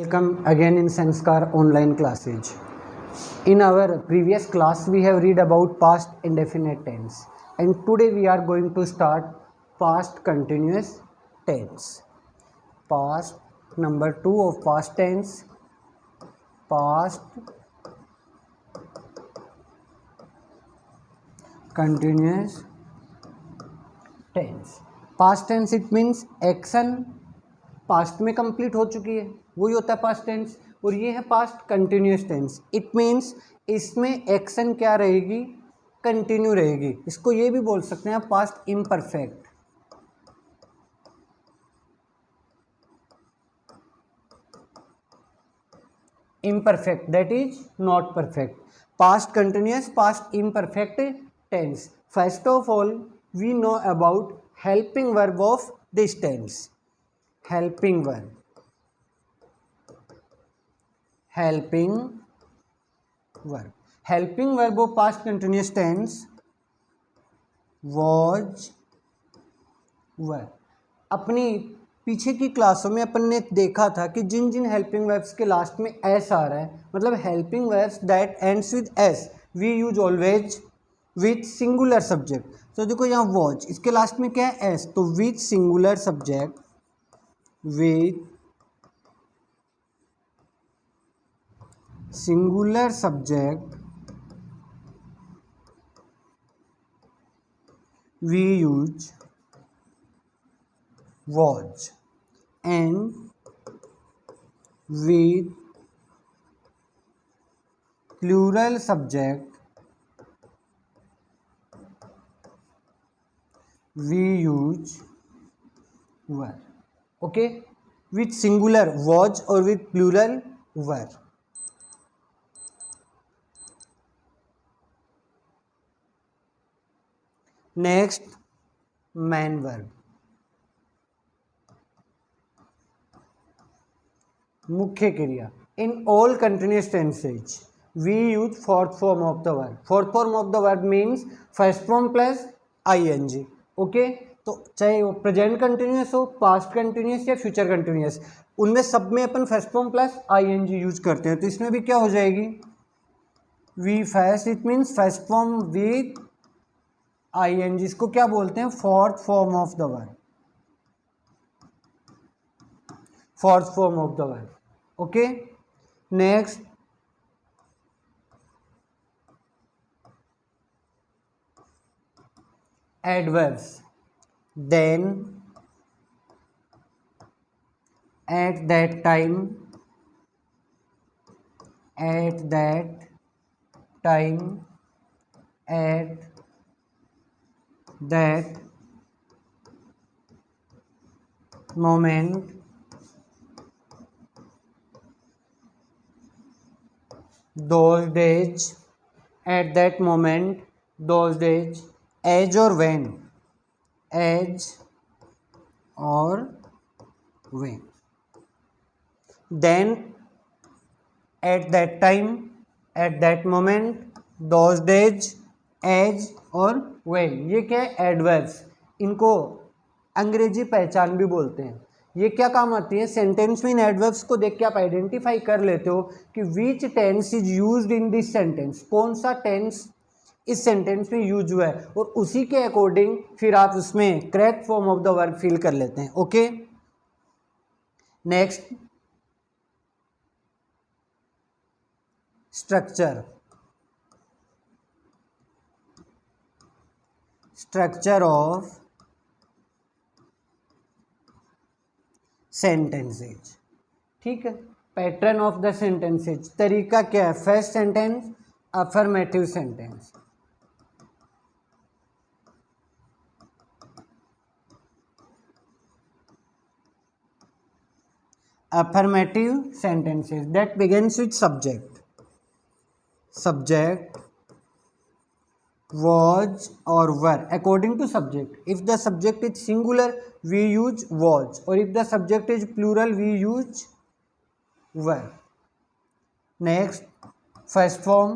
Welcome again in Sanskar online classes. In our previous class we have read about past indefinite tense and today we are going to start past continuous tense. Past number 2 of past tense, past continuous tense. Past tense it means action past में complete हो चुकी है, वही होता है past tense. और ये है past continuous tense. It means इसमें एक्शन क्या रहेगी, कंटिन्यू रहेगी। इसको ये भी बोल सकते हैं past imperfect. Imperfect that is not perfect. Past continuous, past imperfect tense. First of all we know about helping verb of this tense. helping verb, helping verb of past continuous tense was, were। अपनी पीछे की क्लासों में अपन ने देखा था कि जिन जिन helping verbs के लास्ट में एस आ रहा है, मतलब helping verbs that ends with S V use always with singular subject. तो देखो यहाँ वॉज, इसके लास्ट में क्या है एस, तो with singular subject, with singular subject we use was, and with plural subject we use were। Okay, with singular was और with plural were. Next main verb, मुख्य क्रिया। In all continuous tenses we use fourth form of the verb. Fourth form of the verb means first form plus ING. Okay, तो चाहे वो present continuous हो, past continuous या future continuous, उनमें सब में अपन first form plus ING use करते हैं। तो इसमें भी क्या हो जाएगी, we first, it means first form with ING. इसको क्या बोलते हैं, fourth form of the verb, fourth form of the verb. Okay, next adverbs. Then, at that time, at that time, at that moment, those days, at that moment, those days, as or when, as or when, then, at that time, at that moment, those days, as और when। ये क्या है, adverbs. इनको अंग्रेजी पहचान भी बोलते हैं। ये क्या काम आती है, सेंटेंस में इन एडवर्ब्स को देख के आप आइडेंटिफाई कर लेते हो कि which tense is used in this sentence, कौन सा टेंस इस सेंटेंस में यूज हुआ है, और उसी के अकॉर्डिंग फिर आप उसमें correct form of the verb fill कर लेते हैं। Okay, next structure. Structure of sentences. ठीक है, पैटर्न ऑफ द सेंटेंसेज। तरीका क्या है, first sentence affirmative sentence, affirmative sentences that begins with subject, subject, was or were according to subject. If the subject is singular we use was, or if the subject is plural we use were. Next, first form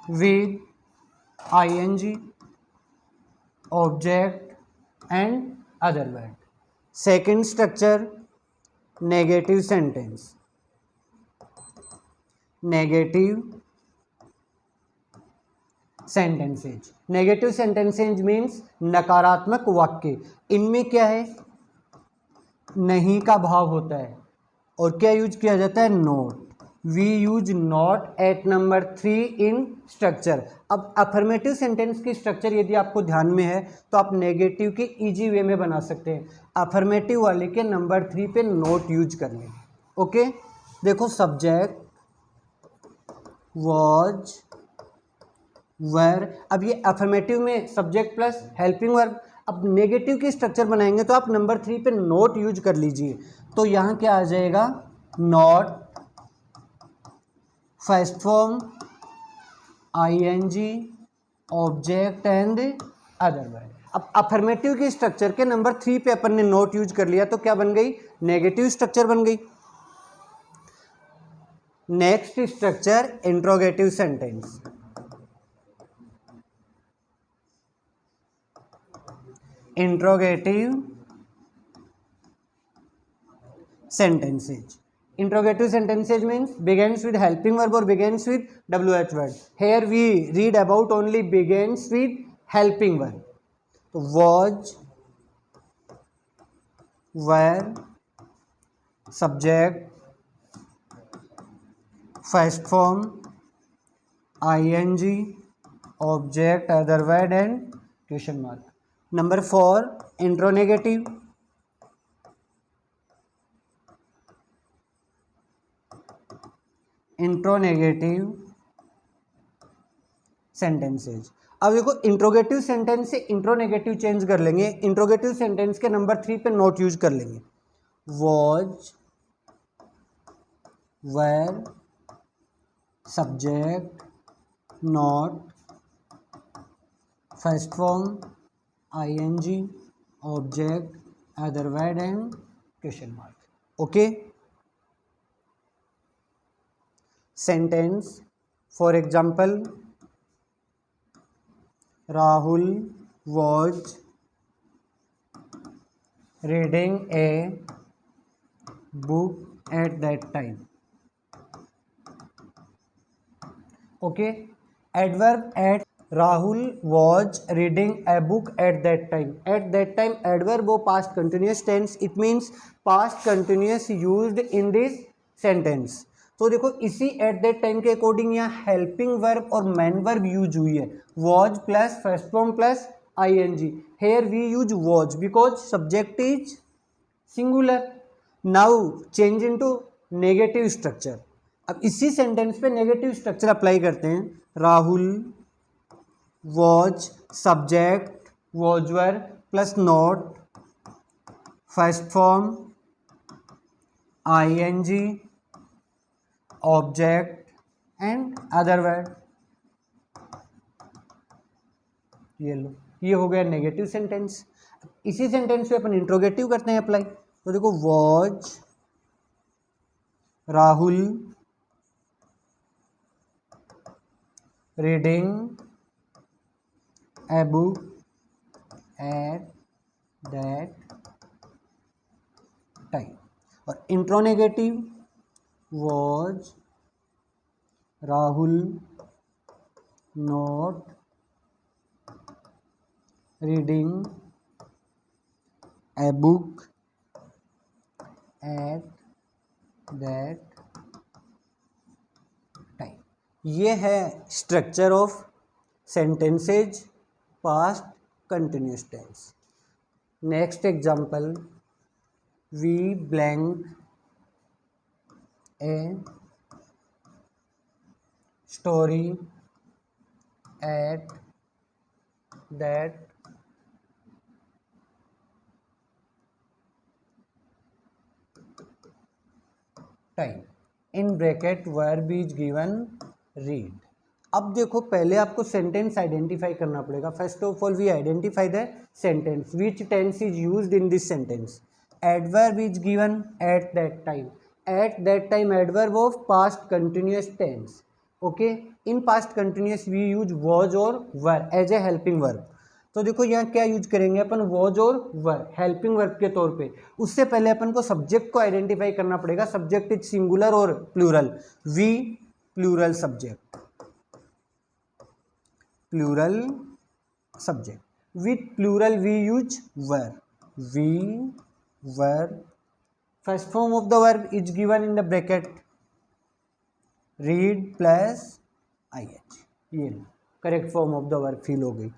with ing, object and other word. Second structure negative sentence, negative sentences. Negative sentences means नकारात्मक वाक्य। इनमें क्या है, नहीं का भाव होता है और क्या यूज किया जाता है, not. We use not at number 3 in structure. अब अफर्मेटिव सेंटेंस की स्ट्रक्चर यदि आपको ध्यान में है तो आप नेगेटिव के इजी वे में बना सकते हैं। अफर्मेटिव वाले के नंबर 3 पे नॉट यूज कर लें। ओके, देखो सब्जेक्ट, वॉज, वेर। अब ये अफर्मेटिव में सब्जेक्ट प्लस हेल्पिंग वर्ब। अब नेगेटिव की स्ट्रक्चर बनाएंगे तो आप नंबर 3 पे नॉट यूज कर लीजिए। तो यहाँ क्या आ जाएगा, not, first form, ING, object and other verb. अब अफर्मेटिव की स्ट्रक्चर के नंबर 3 पे अपन ने नॉट यूज कर लिया तो क्या बन गई, नेगेटिव स्ट्रक्चर बन गई। Next structure interrogative sentence. Interrogative sentences. Interrogative sentences means begins with helping verb or begins with WH word. Here we read about only begins with helping verb. So was, were, subject, first form, ing, object, other word and question mark. Number 4, intronegative. इंट्रोनेगेटिव sentences. अब देखो interrogative sentence से इंट्रोनेगेटिव change कर लेंगे। Interrogative sentence के number 3 पे note use कर लेंगे। Was, were, subject, not, first form, ING, object, other word and question mark. Okay, sentence, for example, Rahul was reading a book at that time. Okay, adverb at, Rahul was reading a book at that time. At that time adverb हो past continuous tense, it means past continuous used in this sentence. तो देखो इसी at that time के according यहाँ helping verb और main verb use हुई है। Was plus first form plus ING. Here we use was because subject is singular. Now change into negative structure. अब इसी सेंटेंस पे नेगेटिव स्ट्रक्चर अप्लाई करते हैं। Rahul was, subject was were plus not, first form, ING, object and other word. ये लो, ये हो गया नेगेटिव सेंटेंस। इसी सेंटेंस पे अपन इंट्रोगेटिव करते हैं अप्लाई। तो देखो was Rahul reading a book eight that time. और इंट्रोनेगेटिव was Rahul not reading a book at that time। ये है structure of sentences past continuous tense. Next example, we blank a story at that time। in bracket verb is given read। अब देखो पहले आपको sentence identify करना पड़ेगा। First of all we identify the sentence, which tense is used in this sentence. Adverb is given at that time. At that time adverb of past continuous tense. Okay, in past continuous we use was or were as a helping verb. तो देखो यहाँ क्या use करेंगे अपन, was और वर, helping verb के तौर पे। उससे पहले अपन को सब्जेक्ट को आइडेंटिफाई करना पड़ेगा, सब्जेक्ट इज सिंगुलर और plural. We plural subject, plural subject. With plural we use were, we were. First form of the verb is given in the bracket, read plus IH, ये correct form of the verb fill हो गई।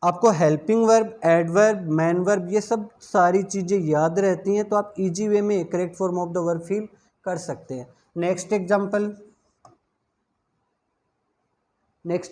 आपको helping verb, adverb, main verb ये सब सारी चीज़ें याद रहती हैं, तो आप इजी वे में correct form of the verb fill कर सकते हैं। नेक्स्ट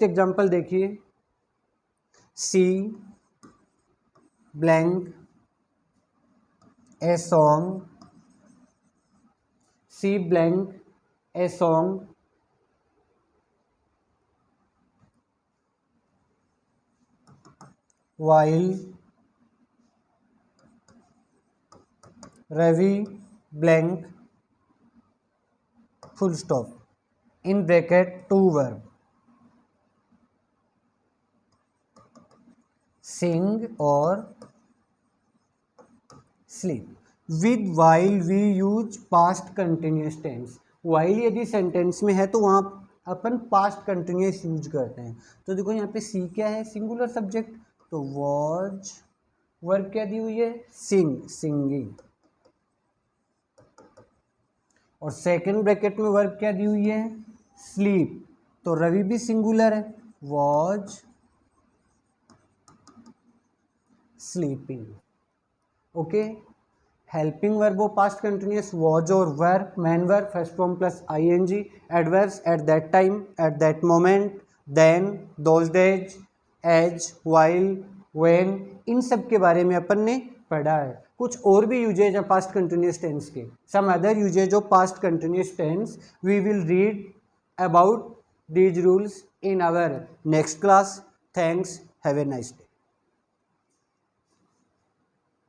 एग्जाम्पल देखिए, she blank a song, she blank a song, while Ravi blank full stop in bracket to verb, sing or sleep। with while we use past continuous tense, while यदि sentence में है तो वहाँ अपन past continuous use करते हैं। तो देखो यहाँ पे सी क्या है, सिंगुलर सब्जेक्ट, तो वॉज, वर्ब क्या दी हुई है, सिंग, सिंगिंग, और सेकंड ब्रैकेट में वर्ब क्या दी हुई है, स्लीप, तो रवि भी सिंगुलर है, was sleeping. Okay, helping verb वो पास्ट कंटिन्यूस, वॉज और verb, main verb first form plus ING, adverbs at that time, at that moment, then, those days, as, while, when, इन सब के बारे में अपन ने पढ़ा है। कुछ और भी यूजेज हैं पास्ट कंटिन्यूस टेंस के, some other usages of past continuous tense, we will read about these rules in our next class. Thanks, have a nice day.